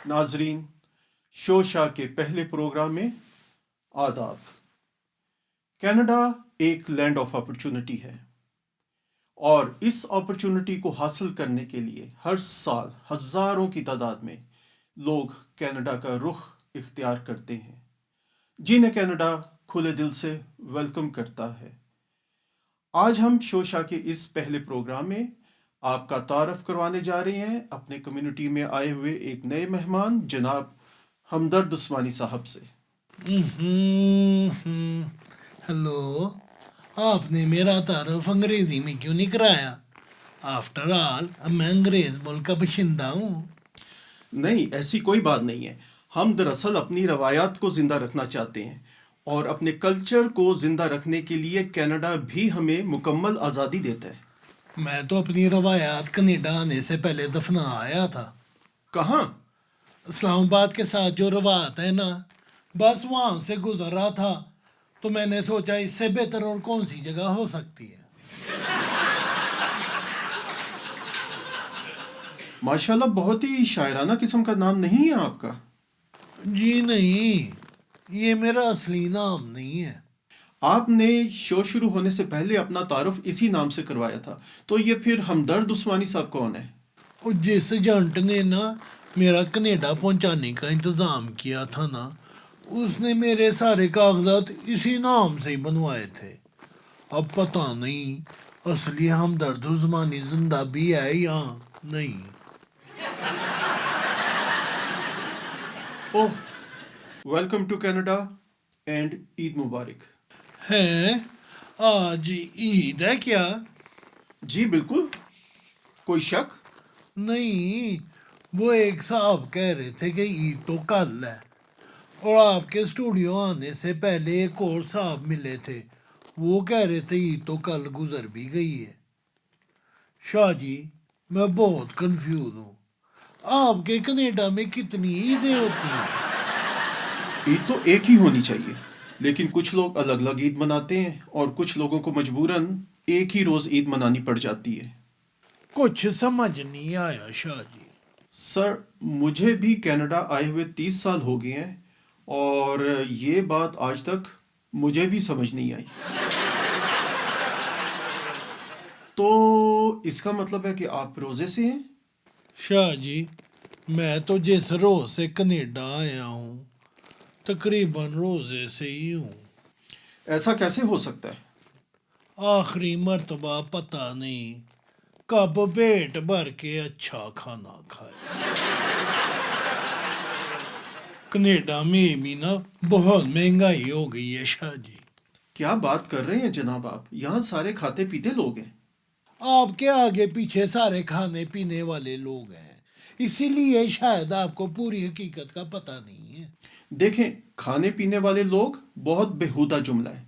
ناظرین، شوشا کے پہلے پروگرام میں آداب۔ کینیڈا ایک لینڈ آف اپرچونٹی ہے اور اس اپرچونٹی کو حاصل کرنے کے لیے ہر سال ہزاروں کی تعداد میں لوگ کینیڈا کا رخ اختیار کرتے ہیں، جنہیں کینیڈا کھلے دل سے ویلکم کرتا ہے۔ آج ہم شوشا کے اس پہلے پروگرام میں آپ کا تعارف کروانے جا رہے ہیں اپنے کمیونٹی میں آئے ہوئے ایک نئے مہمان جناب ہمدرد عثمانی صاحب سے۔ ہلو، آپ نے میرا تعارف انگریزی میں کیوں نہیں کرایا؟ آفٹر آل میں انگریز ملک کا باشندہ ہوں۔ نہیں، ایسی کوئی بات نہیں ہے۔ ہم دراصل اپنی روایات کو زندہ رکھنا چاہتے ہیں اور اپنے کلچر کو زندہ رکھنے کے لیے کینیڈا بھی ہمیں مکمل آزادی دیتا ہے۔ میں تو اپنی روایات کینیڈا آنے سے پہلے دفنا آیا تھا۔ کہاں؟ اسلام آباد کے ساتھ جو روایت ہے نا، بس وہاں سے گزر رہا تھا تو میں نے سوچا اس سے بہتر اور کون سی جگہ ہو سکتی ہے۔ ماشاءاللہ، بہت ہی شاعرانہ قسم کا نام نہیں ہے آپ کا۔ جی نہیں، یہ میرا اصلی نام نہیں ہے۔ آپ نے شو شروع ہونے سے پہلے اپنا تعارف اسی نام سے کروایا تھا، تو یہ پھر ہمدرد عثمانی صاحب کون ہے؟ اور جس ایجنٹ نے نا میرا کینیڈا پہنچانے کا انتظام کیا تھا نا، اس نے میرے سارے کاغذات اسی نام سے ہی بنوائے تھے۔ اب پتہ نہیں اصلی ہمدرد عثمانی زندہ بھی ہے یا نہیں۔ اوہ، ویلکم ٹو کینیڈا اینڈ عید مبارک۔ ہے آج عید ہے کیا؟ جی بالکل، کوئی شک؟ نہیں، وہ ایک صاحب کہہ رہے تھے کہ عید تو کل ہے، اور آپ کے اسٹوڈیو آنے سے پہلے ایک اور صاحب ملے تھے، وہ کہہ رہے تھے عید تو کل گزر بھی گئی ہے۔ شاہ جی، میں بہت کنفیوز ہوں، آپ کے کینیڈا میں کتنی عیدیں ہوتی ہیں؟ عید تو ایک ہی ہونی چاہیے، لیکن کچھ لوگ الگ الگ عید مناتے ہیں اور کچھ لوگوں کو مجبوراً ایک ہی روز عید منانی پڑ جاتی ہے۔ کچھ سمجھ نہیں آیا شاہ جی۔ سر، مجھے بھی کینیڈا آئے ہوئے 30 سال ہو گئے ہیں اور یہ بات آج تک مجھے بھی سمجھ نہیں آئی۔ تو اس کا مطلب ہے کہ آپ روزے سے ہیں؟ شاہ جی، میں تو جس روز سے کینیڈا آیا ہوں تقریباً روزے سے ہی ہوں۔ ایسا کیسے ہو سکتا ہے؟ آخری مرتبہ پتہ نہیں کب پیٹ بھر کے اچھا کھانا کھایا۔ کینیڈا میں بھی نا بہت مہنگائی ہو گئی ہے شاہ جی۔ کیا بات کر رہے ہیں جناب آپ؟ یہاں سارے کھاتے پیتے لوگ ہیں۔ آپ کے آگے پیچھے سارے کھانے پینے والے لوگ ہیں، اسی لیے شاید آپ کو پوری حقیقت کا پتہ نہیں ہے۔ دیکھیں، کھانے پینے والے لوگ بہت بےہودہ جملہ ہے۔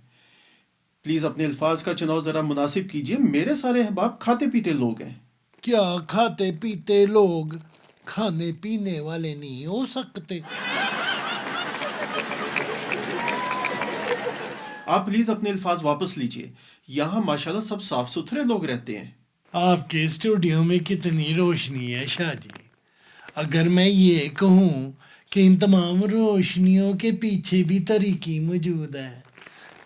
پلیز اپنے الفاظ کا چناؤ ذرا مناسب کیجئے۔ میرے سارے احباب کھاتے پیتے لوگ ہیں۔ کیا کھاتے پیتے لوگ کھانے پینے والے نہیں ہو سکتے؟ آپ پلیز اپنے الفاظ واپس لیجئے۔ یہاں ماشاءاللہ سب صاف ستھرے لوگ رہتے ہیں۔ آپ کے اسٹوڈیو میں کتنی روشنی ہے شاہ جی۔ اگر میں یہ کہوں کہ ان تمام روشنیوں کے پیچھے بھی تاریکی موجود ہے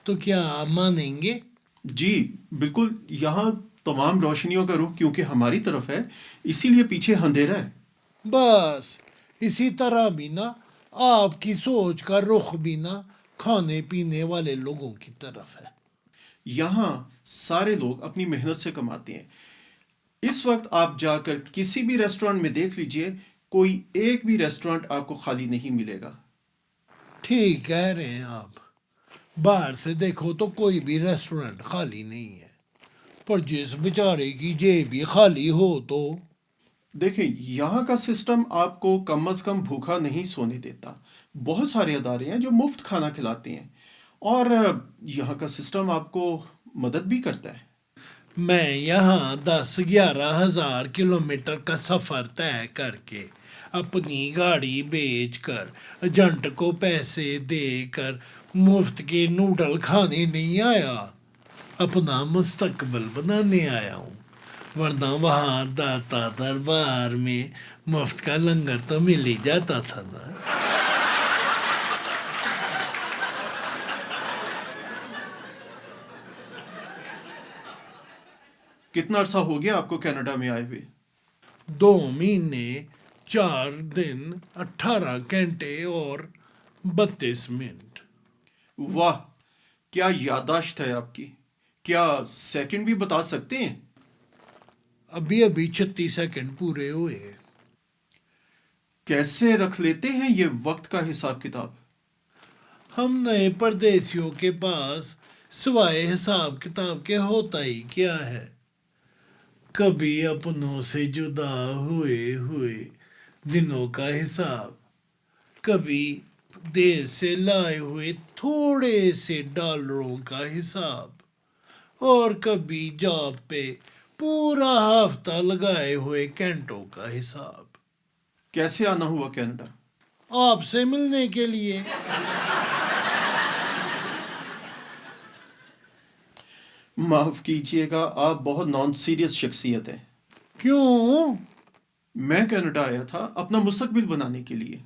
تو کیا آپ مانیں گے؟ جی بالکل، یہاں تمام روشنیوں کا رخ کیونکہ ہماری طرف ہے، اسی لیے پیچھے اندھیرا ہے۔ بس اسی طرح بھی نا آپ کی سوچ کا رخ بھی نا کھانے پینے والے لوگوں کی طرف ہے۔ یہاں سارے لوگ اپنی محنت سے کماتے ہیں۔ اس وقت آپ جا کر کسی بھی ریسٹورانٹ میں دیکھ لیجئے، کوئی ایک بھی ریسٹورانٹ آپ کو خالی نہیں ملے گا۔ ٹھیک کہہ رہے ہیں آپ، باہر سے دیکھو تو کوئی بھی ریسٹورنٹ خالی نہیں ہے، پر جس بیچارے کی جیب بھی خالی ہو تو دیکھیں، یہاں کا سسٹم آپ کو کم از کم بھوکا نہیں سونے دیتا۔ بہت سارے ادارے ہیں جو مفت کھانا کھلاتے ہیں اور یہاں کا سسٹم آپ کو مدد بھی کرتا ہے۔ میں یہاں 10-11 ہزار کلومیٹر کا سفر طے کر کے اپنی گاڑی بیچ کر ایجنٹ کو پیسے دے کر مفت کے نوڈل کھانے نہیں آیا، اپنا مستقبل بنانے آیا ہوں، ورنہ وہاں داتا دربار میں مفت کا لنگر تو مل ہی جاتا تھا نا۔ کتنا عرصہ ہو گیا آپ کو کینیڈا میں آئے ہوئے؟ 2 مہینے 4 دن 18 گھنٹے اور 32 منٹ۔ واہ، کیا یادداشت ہے آپ کی! کیا سیکنڈ بھی بتا سکتے ہیں؟ ابھی ابھی 36 سیکنڈ پورے ہوئے ہیں۔ کیسے رکھ لیتے ہیں یہ وقت کا حساب کتاب؟ ہم نئے پردیسیوں کے پاس سوائے حساب کتاب کے ہوتا ہی کیا ہے؟ کبھی اپنوں سے جدا ہوئے ہوئے دنوں کا حساب، کبھی دیر سے لائے ہوئے تھوڑے سے ڈالروں کا حساب، اور کبھی جاب پہ پورا ہفتہ لگائے ہوئے گھنٹوں کا حساب۔ کیسے آنا ہوا کینیڈا؟ آپ سے ملنے کے لیے۔ معاف کیجیے گا، آپ بہت نان سیریس شخصیت ہیں۔ کیوں؟ میں کینیڈا آیا تھا اپنا مستقبل بنانے کے لیے۔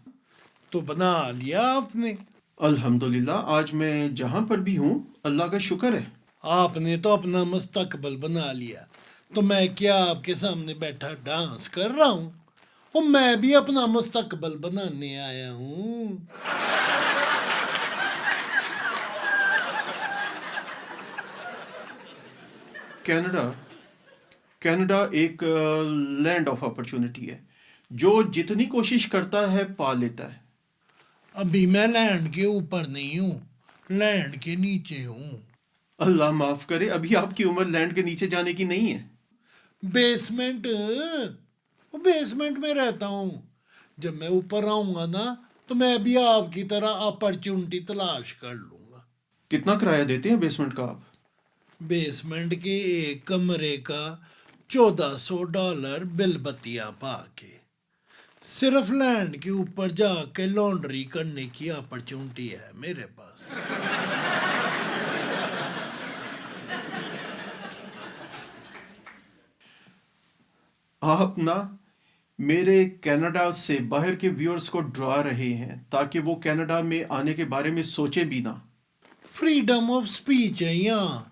تو بنا لیا آپ نے؟ الحمدللہ، آج میں جہاں پر بھی ہوں اللہ کا شکر ہے۔ آپ نے تو اپنا مستقبل بنا لیا، تو میں کیا آپ کے سامنے بیٹھا ڈانس کر رہا ہوں؟ اور میں بھی اپنا مستقبل بنانے آیا ہوں۔ کینیڈا ایک لینڈ آف اپرچونٹی ہے، جو جتنی کوشش کرتا ہے پا لیتا ہے۔ ابھی میں لینڈ کے اوپر نہیں ہوں، لینڈ کے نیچے ہوں۔ اللہ معاف کرے، ابھی آپ کی عمر لینڈ کے نیچے جانے کی نہیں ہے۔ بیسمنٹ، بیسمنٹ میں رہتا ہوں۔ جب میں اوپر آؤں گا نا تو میں بھی آپ کی طرح اپرچونٹی تلاش کر لوں گا۔ کتنا کرایہ دیتے ہیں بیسمنٹ کا آپ؟ بیسمنٹ کے ایک کمرے کا $1400 بل بتیاں پا کے، صرف لینڈ کے اوپر جا کے لانڈری کرنے کی اپرچونٹی ہے میرے پاس۔ آپ نا میرے کینیڈا سے باہر کے ویورز کو ڈرا رہے ہیں تاکہ وہ کینیڈا میں آنے کے بارے میں سوچے بھی نہ۔ فریڈم آف سپیچ ہے یہاں،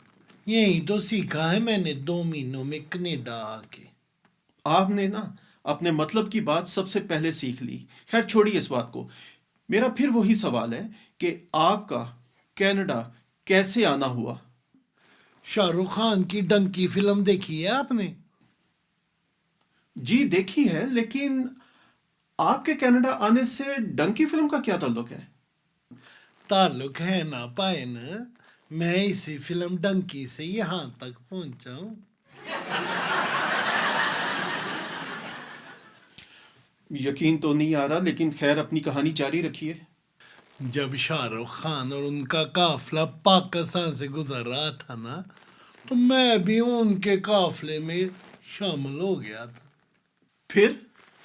یہی تو سیکھا ہے میں نے 2 مہینوں میں کینیڈا آ کے۔ آپ نے نا اپنے مطلب کی بات سب سے پہلے سیکھ لی۔ خیر چھوڑیے اس بات کو، میرا پھر وہی سوال ہے کہ آپ کا کینیڈا کیسے آنا ہوا؟ شاہ رخ خان کی ڈنکی فلم دیکھی ہے آپ نے؟ جی دیکھی ہے، لیکن آپ کے کینیڈا آنے سے ڈنکی فلم کا کیا تعلق ہے؟ تعلق ہے نا پائے نا، میں اسی فلم ڈنکی سے یہاں تک پہنچا ہوں۔ یقین تو نہیں آ رہا، لیکن خیر اپنی کہانی جاری رکھیے۔ جب شاہ رخ خان اور ان کا قافلہ پاکستان سے گزر رہا تھا نا تو میں بھی ان کے قافلے میں شامل ہو گیا تھا۔ پھر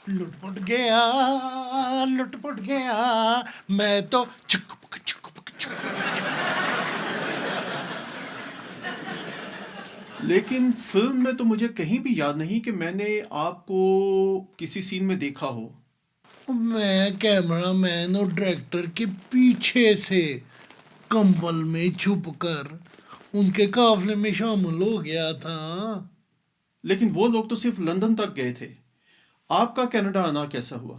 لٹ پٹ گیا، لٹ پٹ گیا، میں تو چک پک چک پک چک پک۔ لیکن فلم میں تو مجھے کہیں بھی یاد نہیں کہ میں نے آپ کو کسی سین میں دیکھا ہو۔ میں کیمرہ مین اور ڈائریکٹر کے پیچھے سے کمبل میں چھپ کر ان کے قافلے میں شامل ہو گیا تھا۔ لیکن وہ لوگ تو صرف لندن تک گئے تھے، آپ کا کینیڈا آنا کیسا ہوا؟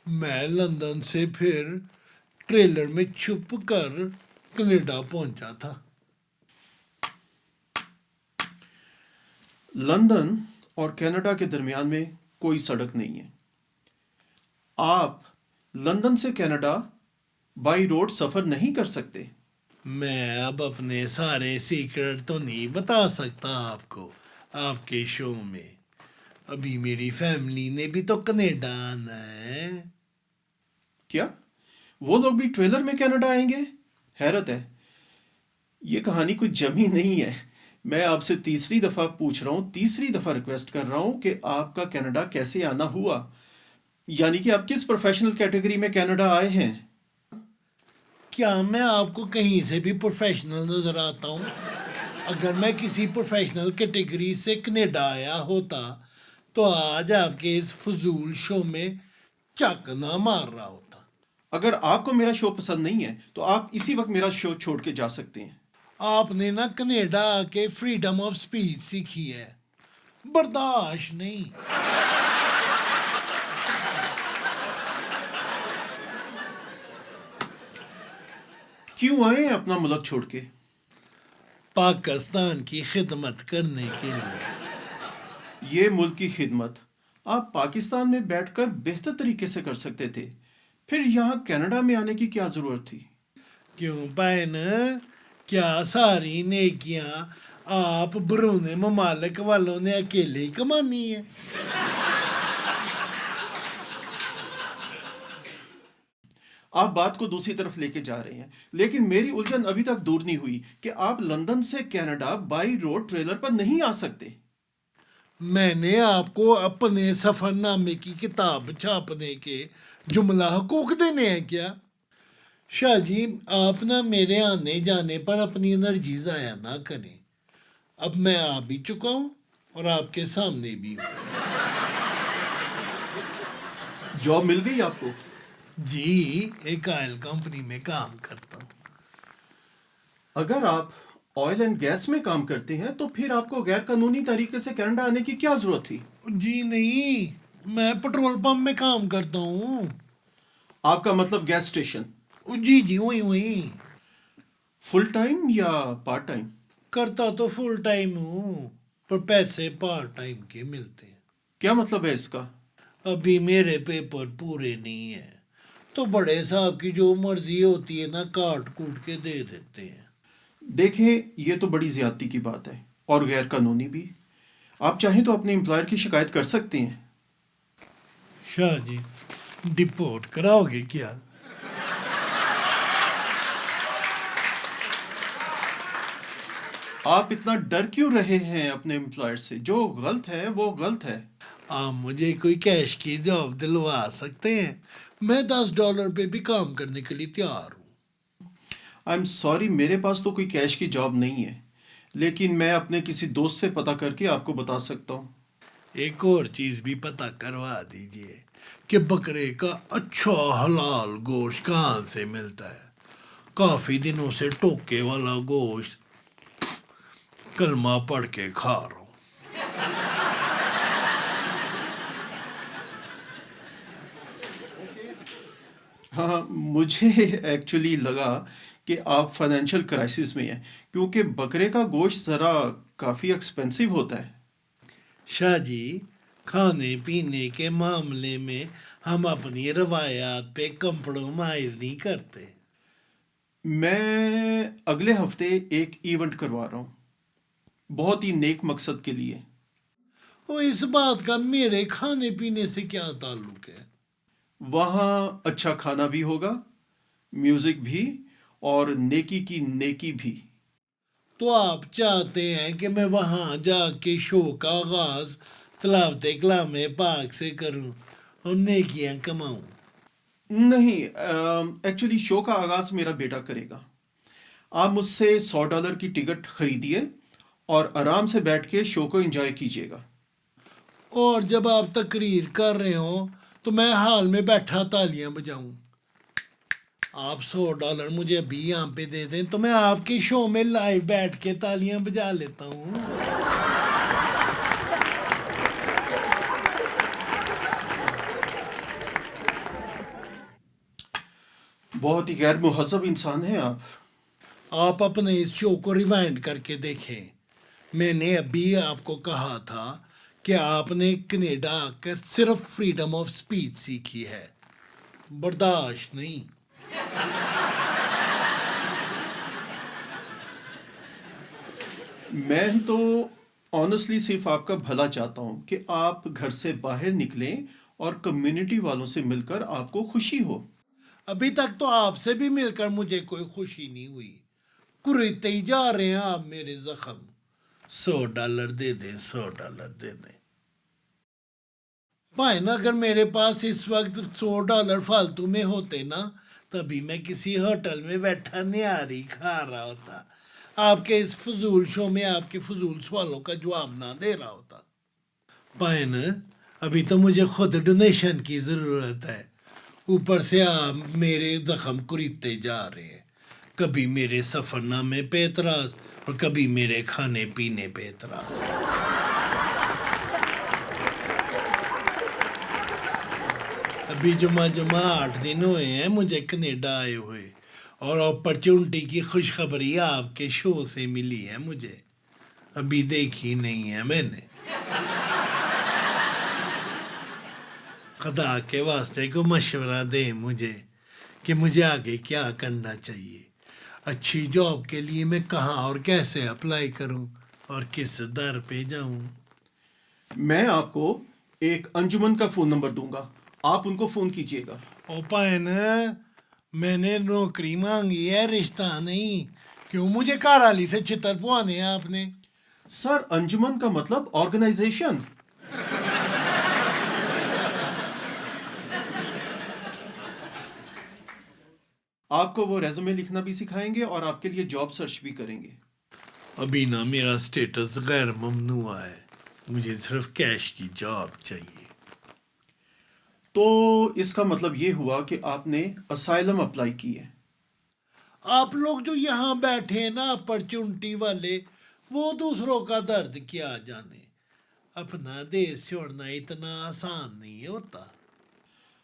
میں لندن سے پھر ٹریلر میں چھپ کر کینیڈا پہنچا تھا۔ لندن اور کینیڈا کے درمیان میں کوئی سڑک نہیں ہے۔ آپ لندن سے کینیڈا بائی روڈ سفر نہیں کر سکتے۔ میں اب اپنے سارے سیکرٹ تو نہیں بتا سکتا آپ کو آپ کے شو میں، ابھی میری فیملی نے بھی تو کینیڈا آنا ہے۔ کیا وہ لوگ بھی ٹریلر میں کینیڈا آئیں گے؟ حیرت ہے، یہ کہانی کچھ جمی نہیں ہے۔ میں آپ سے تیسری دفعہ پوچھ رہا ہوں، تیسری دفعہ ریکویسٹ کر رہا ہوں کہ آپ کا کینیڈا کیسے آنا ہوا؟ یعنی کہ آپ کس پروفیشنل کیٹیگری میں کینیڈا آئے ہیں؟ کیا میں آپ کو کہیں سے بھی پروفیشنل نظر آتا ہوں؟ اگر میں کسی پروفیشنل کیٹیگری سے کینیڈا آیا ہوتا تو آج آپ کے اس فضول شو میں چک نہ مار رہا ہوتا۔ اگر آپ کو میرا شو پسند نہیں ہے تو آپ اسی وقت میرا شو چھوڑ کے جا سکتے ہیں۔ آپ نے نا کینیڈا آ کے فریڈم آف سپیچ سیکھی ہے، برداشت نہیں۔ کیوں آئے ہیں اپنا ملک چھوڑ کے؟ پاکستان کی خدمت کرنے کے لیے۔ یہ ملک کی خدمت آپ پاکستان میں بیٹھ کر بہتر طریقے سے کر سکتے تھے، پھر یہاں کینیڈا میں آنے کی کیا ضرورت تھی؟ کیوں پائے نا، کیا ساری نیکیاں آپ برون ممالک والوں نے اکیلے ہی کمانی ہے؟ آپ بات کو دوسری طرف لے کے جا رہے ہیں، لیکن میری الجھن ابھی تک دور نہیں ہوئی کہ آپ لندن سے کینیڈا بائی روڈ ٹریلر پر نہیں آ سکتے۔ میں نے آپ کو اپنے سفر نامے کی کتاب چھاپنے کے جملہ حقوق دینے ہیں کیا؟ شاہ جی، آپ نہ میرے آنے جانے پر اپنی انرجی ضائع نہ کریں۔ اب میں آ بھی چکا ہوں اور آپ کے سامنے بھی ہوں۔ جاب مل گئی آپ کو؟ جی، ایک آئل کمپنی میں کام کرتا ہوں۔ اگر آپ آئل اینڈ گیس میں کام کرتے ہیں تو پھر آپ کو غیر قانونی طریقے سے کینیڈا آنے کی کیا ضرورت تھی؟ جی نہیں، میں پٹرول پمپ میں کام کرتا ہوں۔ آپ کا مطلب گیس اسٹیشن؟ جی جی، وہی فل ٹائم یا پارٹ ٹائم؟ کرتا تو فل ٹائم ہوں، پر پیسے پارٹ ٹائم کے ملتے ہیں۔ کیا مطلب ہے اس کا؟ ابھی میرے پیپر پورے نہیں ہیں تو بڑے صاحب کی جو مرضی ہوتی ہے نا کاٹ کوٹ کے دے دیتے ہیں۔ دیکھیں، یہ تو بڑی زیادتی کی بات ہے اور غیر قانونی بھی۔ آپ چاہیں تو اپنے امپلائر کی شکایت کر سکتے ہیں۔ شاہ جی، ڈپورٹ کراؤ گے کیا؟ آپ اتنا ڈر کیوں رہے ہیں اپنے امپلائر سے؟ جو غلط ہے وہ غلط ہے۔ آپ مجھے کوئی کیش کی جاب دلوا سکتے ہیں؟ میں $10 پہ بھی کام کرنے کے لیے تیار ہوں۔ آئی ایم سوری، میرے پاس تو کوئی کیش کی جاب نہیں ہے، لیکن میں اپنے کسی دوست سے پتہ کر کے آپ کو بتا سکتا ہوں۔ ایک اور چیز بھی پتہ کروا دیجئے کہ بکرے کا اچھا حلال گوشت کہاں سے ملتا ہے۔ کافی دنوں سے ٹوکے والا گوشت کلمہ پڑھ کے کھا رہا ہوں۔ ہاں، مجھے ایکچولی لگا کہ آپ فائنینشیل کرائسس میں ہیں، کیونکہ بکرے کا گوشت ذرا کافی ایکسپینسو ہوتا ہے۔ شاہ جی، کھانے پینے کے معاملے میں ہم اپنی روایات پہ کمپرومائز نہیں کرتے۔ میں اگلے ہفتے ایک ایونٹ کروا رہا ہوں، بہت ہی نیک مقصد کے لیے۔ وہ اس بات کا میرے کھانے پینے سے کیا تعلق ہے؟ وہاں اچھا کھانا بھی ہوگا، میوزک بھی، اور نیکی کی نیکی بھی۔ تو آپ چاہتے ہیں کہ میں وہاں جا کے شو کا آغاز تلاوت کلام پاک سے کروں اور نیکیاں کماؤں؟ نہیں، ایکچولی شو کا آغاز میرا بیٹا کرے گا۔ آپ مجھ سے $100 کی ٹکٹ خریدیے اور آرام سے بیٹھ کے شو کو انجوائے کیجیے گا۔ اور جب آپ تقریر کر رہے ہوں تو میں حال میں بیٹھا تالیاں بجاؤں؟ آپ $100 مجھے ابھی یہاں پہ دے دیں تو میں آپ کے شو میں لائیو بیٹھ کے تالیاں بجا لیتا ہوں۔ بہت ہی غیر مہذب انسان ہیں آپ۔ آپ اپنے اس شو کو ریوائنڈ کر کے دیکھیں۔ میں نے ابھی آپ کو کہا تھا کہ آپ نے کینیڈا آ کر صرف فریڈم آف سپیچ سیکھی ہے، برداشت نہیں۔ میں تو آنیسٹلی صرف آپ کا بھلا چاہتا ہوں کہ آپ گھر سے باہر نکلیں اور کمیونٹی والوں سے مل کر آپ کو خوشی ہو۔ ابھی تک تو آپ سے بھی مل کر مجھے کوئی خوشی نہیں ہوئی، کریتے ہی جا رہے ہیں آپ میرے زخم۔ $100 دے دیں، $100 دے دیں۔ بھائی نا اگر میرے پاس اس وقت $100 فالتو میں ہوتے نا، تبھی میں کسی ہوٹل میں بیٹھا نہاری کھا رہا ہوتا، آپ کے اس فضول شو میں آپ کے فضول سوالوں کا جواب نہ دے رہا ہوتا۔ بھائی نا ابھی تو مجھے خود ڈونیشن کی ضرورت ہے، اوپر سے آپ میرے زخم کریدتے جا رہے ہیں، کبھی میرے سفر نامے پہ اعتراض اور کبھی میرے کھانے پینے پہ اعتراض۔ ابھی جمعہ 8 دن ہوئے ہیں مجھے کینیڈا آئے ہوئے، اور اپرچونٹی کی خوشخبری آپ کے شو سے ملی ہے مجھے، ابھی دیکھی نہیں ہے میں نے۔ خدا کے واسطے کو مشورہ دیں مجھے کہ مجھے آگے کیا کرنا چاہیے، اچھی جاب کے لیے میں کہاں اور کیسے اپلائی کروں اور کس در پہ جاؤں۔ میں آپ کو ایک انجمن کا فون نمبر دوں گا، آپ ان کو فون کیجیے گا۔ او پائن میں نے نوکری مانگی ہے، رشتہ نہیں، کیوں مجھے کارالی سے چتر پوانے ہیں آپ نے؟ سر انجمن کا مطلب آرگنائزیشن۔ آپ کو وہ ریزومے لکھنا بھی سکھائیں گے اور آپ کے لیے جاب سرچ بھی کریں گے۔ ابھی نا میرا سٹیٹس غیر ممنوع ہے، مجھے صرف کیش کی جاب چاہیے۔ تو اس کا مطلب یہ ہوا کہ آپ نے اسائلم اپلائی کی ہے۔ آپ لوگ جو یہاں بیٹھے ہیں نا اپرچونٹی والے، وہ دوسروں کا درد کیا جانے، اپنا دیش چھوڑنا اتنا آسان نہیں ہوتا۔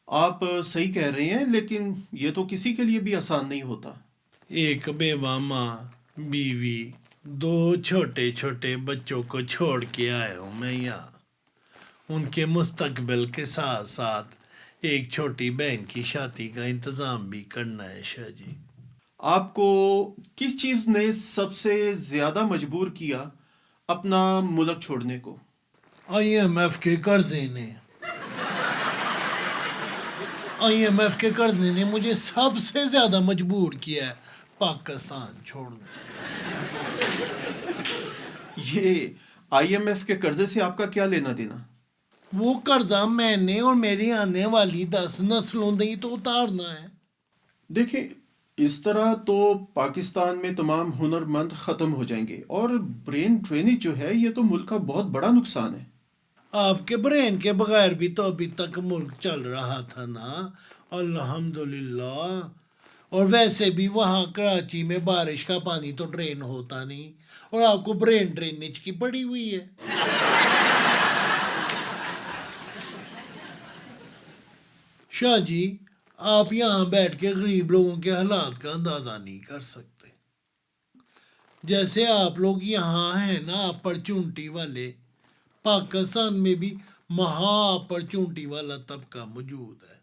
آپ صحیح کہہ رہے ہیں، لیکن یہ تو کسی کے لیے بھی آسان نہیں ہوتا۔ ایک بیوہ ماں، بیوی، 2 چھوٹے چھوٹے بچوں کو چھوڑ کے آیا ہوں میں یہاں، ان کے مستقبل کے ساتھ ساتھ ایک چھوٹی بہن کی شادی کا انتظام بھی کرنا ہے شاہ جی۔ آپ کو کس چیز نے سب سے زیادہ مجبور کیا اپنا ملک چھوڑنے کو؟ IMF کے قرضے نے، IMF کے قرضے نے مجھے سب سے زیادہ مجبور کیا ہے پاکستان چھوڑنے۔ یہ IMF کے قرضے سے آپ کا کیا لینا دینا؟ وہ قرضہ میں نے اور میری آنے والی 10 نسلوں نے تو اتارنا ہے۔ دیکھیں، اس طرح تو پاکستان میں تمام ہنر مند ختم ہو جائیں گے، اور برین ڈرینیج جو ہے یہ تو ملک کا بہت بڑا نقصان ہے۔ آپ کے برین کے بغیر بھی تو ابھی تک ملک چل رہا تھا نا، الحمدللہ۔ اور ویسے بھی وہاں کراچی میں بارش کا پانی تو ڈرین ہوتا نہیں، اور آپ کو برین ڈرینیج کی پڑی ہوئی ہے۔ شاہ جی آپ یہاں بیٹھ کے غریب لوگوں کے حالات کا اندازہ نہیں کر سکتے، جیسے آپ لوگ یہاں ہیں نا اپرچونٹی والے، پاکستان میں بھی مہا اپرچونٹی والا طبقہ موجود ہے،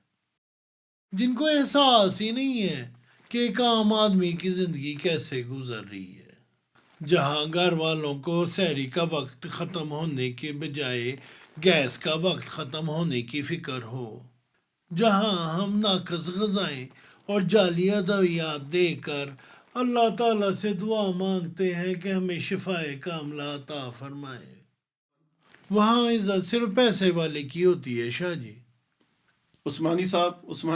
جن کو احساس ہی نہیں ہے کہ ایک عام آدمی کی زندگی کیسے گزر رہی ہے، جہاں گھر والوں کو سحری کا وقت ختم ہونے کے بجائے گیس کا وقت ختم ہونے کی فکر ہو، جہاں ہم ناقص غذائیں اور جعلی ادویات دے کر اللہ تعالیٰ سے دعا مانگتے ہیں کہ ہمیں شفائے کاملہ عطا فرمائے، وہاں عزت صرف پیسے والے کی ہوتی ہے شاہ جی۔ عثمانی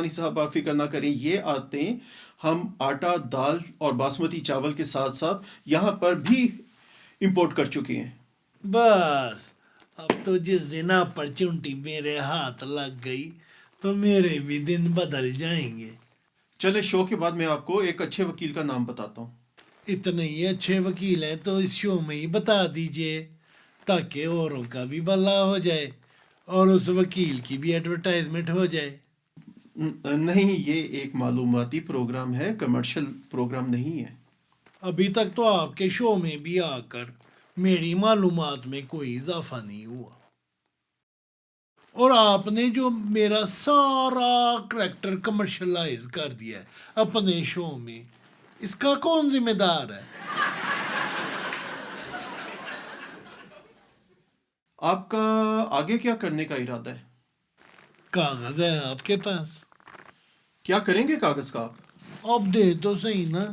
صاحب آپ فکر نہ کریں، یہ عادتیں ہم آٹا، دال اور باسمتی چاول کے ساتھ ساتھ یہاں پر بھی امپورٹ کر چکے ہیں۔ بس اب تو جس دن اپرچونٹی میرے ہاتھ لگ گئی تو میرے بھی دن بدل جائیں گے۔ چلے شو کے بعد میں آپ کو ایک اچھے وکیل کا نام بتاتا ہوں۔ اتنے ہی اچھے وکیل ہیں تو اس شو میں ہی بتا دیجئے تاکہ اوروں کا بھی بھلا ہو جائے اور اس وکیل کی بھی ایڈورٹائزمنٹ ہو جائے۔ نہیں، یہ ایک معلوماتی پروگرام ہے، کمرشل پروگرام نہیں ہے۔ ابھی تک تو آپ کے شو میں بھی آ کر میری معلومات میں کوئی اضافہ نہیں ہوا، اور آپ نے جو میرا سارا کریکٹر کمرشلائز کر دیا ہے اپنے شو میں، اس کا کون ذمہ دار ہے؟ آپ کا آگے کیا کرنے کا ارادہ ہے؟ کاغذ ہے آپ کے پاس؟ کیا کریں گے کاغذ کا آپ؟ اب دے تو صحیح نا،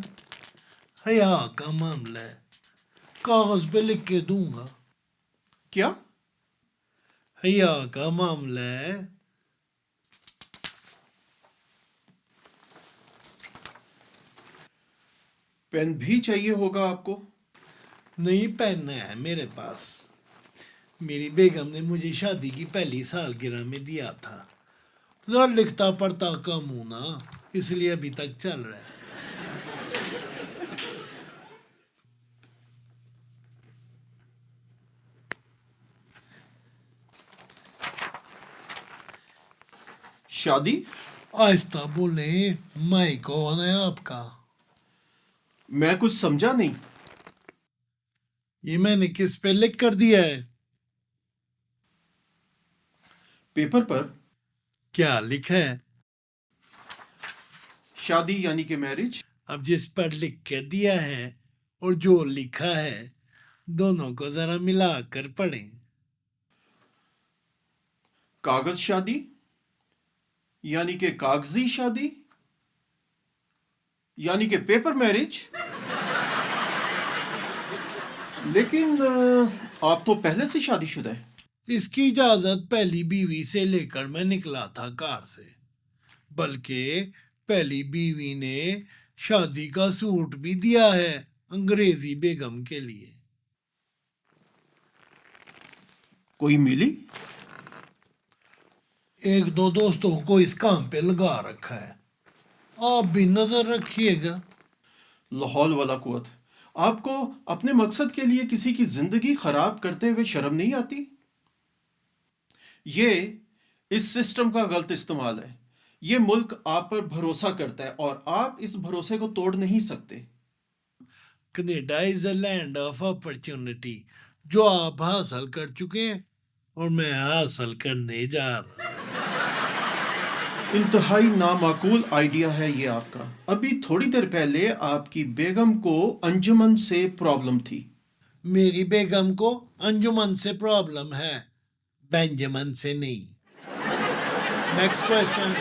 حیا کا معاملہ ہے، کاغذ پہ لکھ کے دوں گا. کیا؟ حیا کا معاملہ ہے. پین بھی چاہیے ہوگا آپ کو؟ نہیں پہننا ہے میرے پاس. میری بیگم نے مجھے شادی کی پہلی سالگرہ میں دیا تھا. ذرا لکھتا پڑھتا کم ہوں نا، اس لیے ابھی تک چل رہا ہے. شادی؟ آہستہ بولیں، مائک کون ہے آپ کا؟ میں کچھ سمجھا نہیں. یہ میں نے کس پہ لکھ کر دیا ہے؟ پیپر پر. کیا لکھا ہے؟ شادی یعنی کہ میرج. اب جس پر لکھ کے دیا ہے اور جو لکھا ہے دونوں کو ذرا ملا کر پڑھیں. کاغذ شادی یعنی کہ کاغذی شادی یعنی کہ پیپر میرج. لیکن آپ تو پہلے سے شادی شدہ ہیں. اس کی اجازت پہلی بیوی سے لے کر میں نکلا تھا کار سے. بلکہ پہلی بیوی نے شادی کا سوٹ بھی دیا ہے انگریزی بیگم کے لیے. کوئی ملی؟ ایک دو دوستوں کو اس کام پہ لگا رکھا ہے. آپ بھی نظر رکھیے گا. لاہور والا قوت. آپ کو اپنے مقصد کے لیے کسی کی زندگی خراب کرتے ہوئے شرم نہیں آتی؟ یہ اس سسٹم کا غلط استعمال ہے. یہ ملک آپ پر بھروسہ کرتا ہے اور آپ اس بھروسے کو توڑ نہیں سکتے. Canada is a land of opportunity, جو آپ حاصل کر چکے ہیں اور میں حاصل کرنے جا رہا ہوں. انتہائی نامعقول آئیڈیا ہے یہ آپ کا. ابھی تھوڑی دیر پہلے آپ کی بیگم کو انجمن سے پرابلم تھی. میری بیگم کو انجمن سے پرابلم ہے، بینجمن سے نہیں. Next question.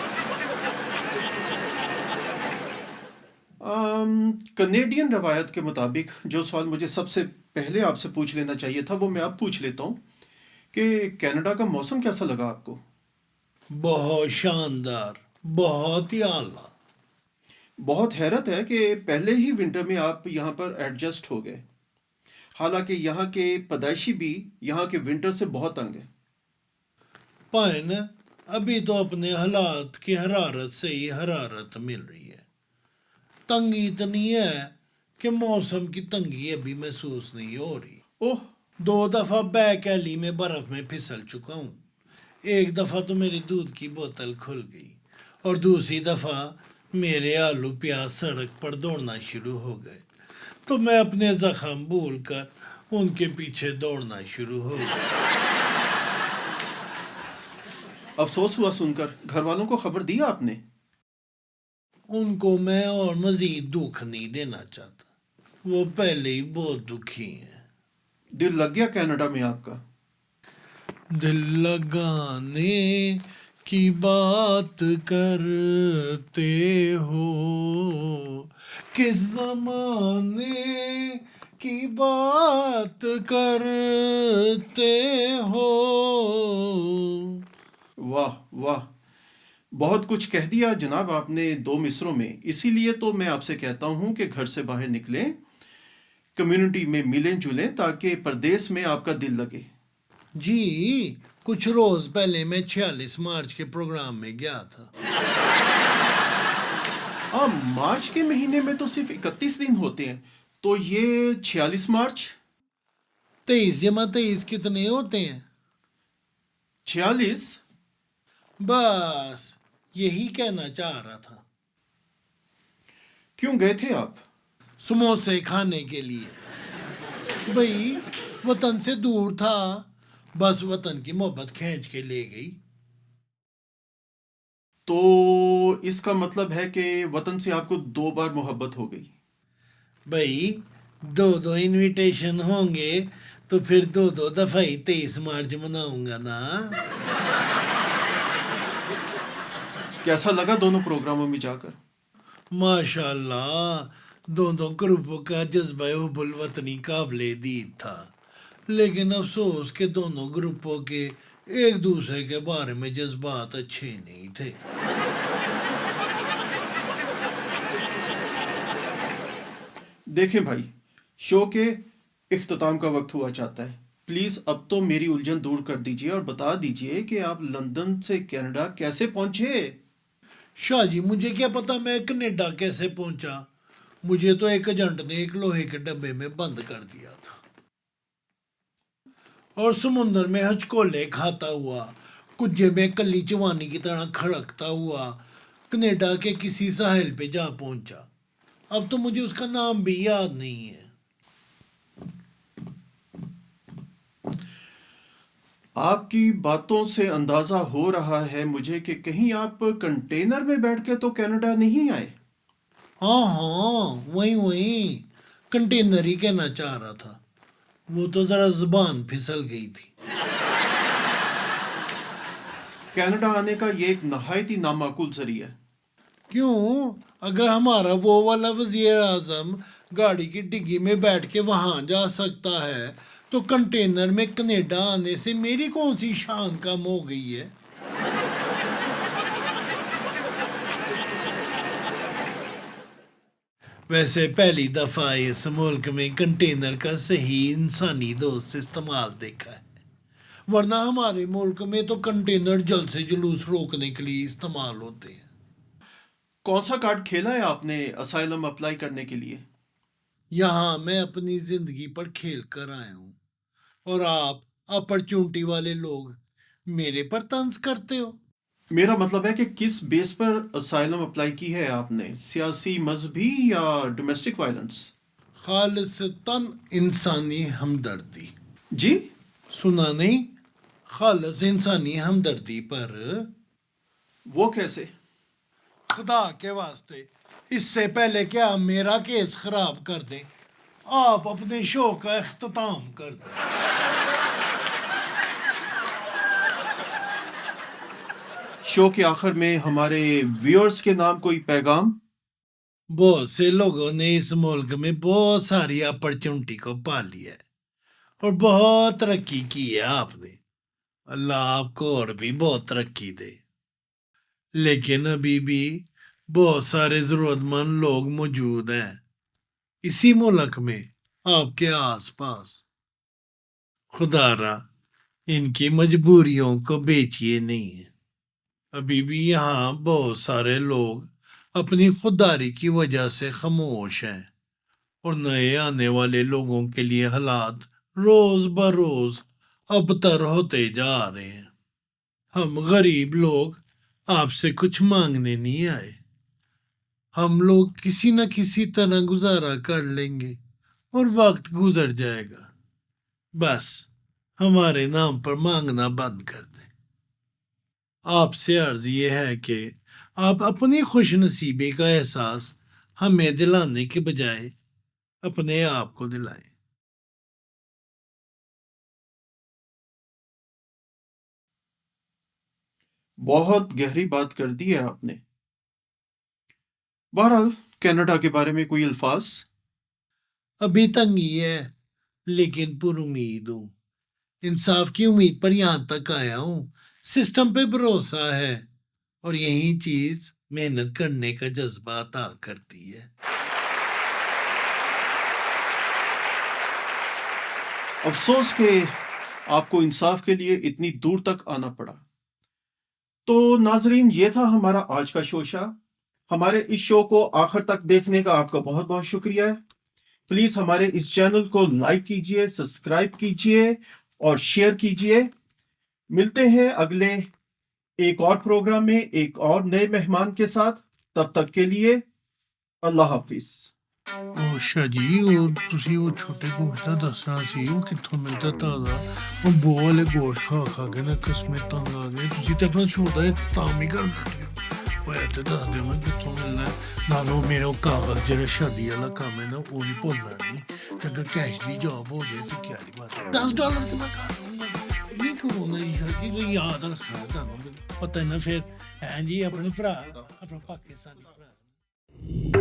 کنیڈین روایت کے مطابق جو سوال مجھے سب سے پہلے آپ سے پوچھ لینا چاہیے تھا وہ میں اب پوچھ لیتا ہوں کہ کینیڈا کا موسم کیسا لگا آپ کو؟ بہت شاندار، بہت ہی اعلیٰ. بہت حیرت ہے کہ پہلے ہی ونٹر میں آپ یہاں پر ایڈجسٹ ہو گئے، حالانکہ یہاں کے پیدائشی بھی یہاں کے ونٹر سے بہت تنگ ہے. پائن ابھی تو اپنے حالات کی حرارت سے ہی حرارت مل رہی ہے. تنگی اتنی ہے کہ موسم کی تنگی ابھی محسوس نہیں ہو رہی. اوہ، 2 دفعہ بیک ایلی میں برف میں پھسل چکا ہوں. ایک دفعہ تو میری دودھ کی بوتل کھل گئی اور دوسری دفعہ میرے آلو پیاز سڑک پر دوڑنا شروع ہو گئے تو میں اپنے زخم بھول کر ان کے پیچھے دوڑنا شروع ہو گیا. افسوس ہوا سن کر. گھر والوں کو خبر دی آپ نے؟ ان کو میں اور مزید دکھ نہیں دینا چاہتا، وہ پہلے ہی بہت دکھی ہیں. دل لگ گیا کینیڈا میں آپ کا؟ دل لگانے کی بات کرتے ہو، کس زمانے کی بات کرتے ہو. واہ واہ، بہت کچھ کہہ دیا جناب آپ نے 2 مصروں میں. اسی لیے تو میں آپ سے کہتا ہوں کہ گھر سے باہر نکلیں، کمیونٹی میں ملیں جلیں تاکہ پردیس میں آپ کا دل لگے. جی کچھ روز پہلے میں 46 مارچ کے پروگرام میں گیا تھا. ہاں، مارچ کے مہینے میں تو صرف 31 دن ہوتے ہیں، تو یہ 46 مارچ. 23 جمع 23 کتنے ہوتے ہیں؟ 46. بس یہی کہنا چاہ رہا تھا. کیوں گئے تھے آپ؟ سموسے کھانے کے لیے. بھئی وطن سے دور تھا، بس وطن کی محبت کھینچ کے لے گئی. تو اس کا مطلب ہے کہ وطن سے آپ کو 2 بار محبت ہو گئی. بھئی 2 انویٹیشن ہوں گے تو پھر 2 دفعہ ہی 23 مارچ مناؤں گا نا. کیسا لگا دونوں پروگراموں میں جا کر؟ ماشاء اللہ دونوں گروپوں کا جذبہ حب الوطنی قابل دید تھا، لیکن افسوس کہ دونوں گروپوں کے ایک دوسرے کے بارے میں جذبات اچھے نہیں تھے۔ دیکھیں بھائی، شو کے اختتام کا وقت ہوا چاہتا ہے۔ پلیز اب تو میری الجھن دور کر دیجئے اور بتا دیجئے کہ آپ لندن سے کینیڈا کیسے پہنچے؟ شاہ جی، مجھے کیا پتا میں کینیڈا کیسے پہنچا؟ مجھے تو ایک ایجنٹ نے ایک لوہے کے ڈبے میں بند کر دیا تھا اور سمندر میں ہچکولے کھاتا ہوا، کجے میں کلی چوانی کی طرح کھڑکتا ہوا کینیڈا کے کسی ساحل پہ جا پہنچا۔ اب تو مجھے اس کا نام بھی یاد نہیں ہے۔ آپ کی باتوں سے اندازہ ہو رہا ہے مجھے کہ کہیں آپ کنٹینر میں بیٹھ کے تو کینیڈا نہیں آئے۔ ہاں ہاں، وہی کنٹینر ہی کہنا چاہ رہا تھا، وہ تو ذرا زبان پھسل گئی تھی۔ کینیڈا آنے کا یہ ایک نہایت ہی نامعقول ذریعہ ہے۔ کیوں؟ اگر ہمارا وہ والا وزیر اعظم گاڑی کی ڈگی میں بیٹھ کے وہاں جا سکتا ہے تو کنٹینر میں کینیڈا آنے سے میری کون سی شان کم ہو گئی ہے؟ ویسے پہلی دفعہ اس ملک میں کنٹینر کا صحیح انسانی دوست استعمال دیکھا ہے، ورنہ ہمارے ملک میں تو کنٹینر جلد سے جلوس روکنے کے لیے استعمال ہوتے ہیں۔ کون سا کارڈ کھیلا ہے آپ نے اسائلم اپلائی کرنے کے لیے؟ یہاں میں اپنی زندگی پر کھیل کر آیا ہوں اور آپ اپرچونٹی والے لوگ میرے پر طنز کرتے ہو۔ میرا مطلب ہے کہ کس بیس پر اسائلم اپلائی کی ہے آپ نے؟ سیاسی، مذہبی یا ڈومیسٹک وائلنس؟ خالصتاً انسانی ہمدردی۔ جی؟ سنا نہیں؟ خالص انسانی ہمدردی پر۔ وہ کیسے؟ خدا کے واسطے اس سے پہلے کہ آپ میرا کیس خراب کر دیں، آپ اپنے شو کا اختتام کر دیں۔ شو کے آخر میں ہمارے ویورز کے نام کوئی پیغام؟ بہت سے لوگوں نے اس ملک میں بہت ساری اپرچونٹی کو پا لیا ہے اور بہت ترقی کی ہے آپ نے، اللہ آپ کو اور بھی بہت ترقی دے، لیکن ابھی بھی بہت سارے ضرورت مند لوگ موجود ہیں اسی ملک میں، آپ کے آس پاس۔ خدا را ان کی مجبوریوں کو بیچیے نہیں ہے۔ ابھی بھی یہاں بہت سارے لوگ اپنی خودداری کی وجہ سے خاموش ہیں اور نئے آنے والے لوگوں کے لیے حالات روز بروز ابتر ہوتے جا رہے ہیں۔ ہم غریب لوگ آپ سے کچھ مانگنے نہیں آئے، ہم لوگ کسی نہ کسی طرح گزارا کر لیں گے اور وقت گزر جائے گا، بس ہمارے نام پر مانگنا بند کر دیں۔ آپ سے عرض یہ ہے کہ آپ اپنی خوش نصیبی کا احساس ہمیں دلانے کے بجائے اپنے آپ کو دلائیں۔ بہت گہری بات کر دی ہے آپ نے۔ بہرحال کینیڈا کے بارے میں کوئی الفاظ؟ ابھی تنگی ہے لیکن پر امید ہوں، انصاف کی امید پر یہاں تک آیا ہوں، سسٹم پہ بھروسہ ہے اور یہی چیز محنت کرنے کا جذبہ عطا کرتی ہے۔ افسوس کہ آپ کو انصاف کے لیے اتنی دور تک آنا پڑا۔ تو ناظرین، یہ تھا ہمارا آج کا شوشا۔ ہمارے اس شو کو آخر تک دیکھنے کا آپ کا بہت بہت شکریہ ہے۔ پلیز ہمارے اس چینل کو لائک کیجئے، سبسکرائب کیجئے اور شیئر کیجئے۔ ملتے ہیں اگلے ایک اور پروگرام میں ایک اور نئے مہمان کے ساتھ۔ تب تک کے لیے اللہ حافظ۔ شاہ جی، تسی وہ چھوٹے گوشت دسنا سی، وہ کتوں ملتا تازہ؟ وہ بو والے گوشت کھا کھا کے نا قسمیں تنگ آ گئے، تسی تے اپنا چھوٹا تام ہی کر بیٹھے ہو۔ تے دس دیو نا کتوں ملنا ہے، نالو میرے وہ کاغذ جہاں شادی والا کام ہے نا وہ نہیں بھولنا نہیں، تے اگر کیش دی جاب ہو جائے تو کیا بات ہے، $10 تو میں کھا لوں گا، نہیں کروں نا جی، یاد رکھنا ہے تمہیں، پتہ ہے نا پھر، ہاں جی، اپنے بھرا، اپنا پاکستانی بھرا۔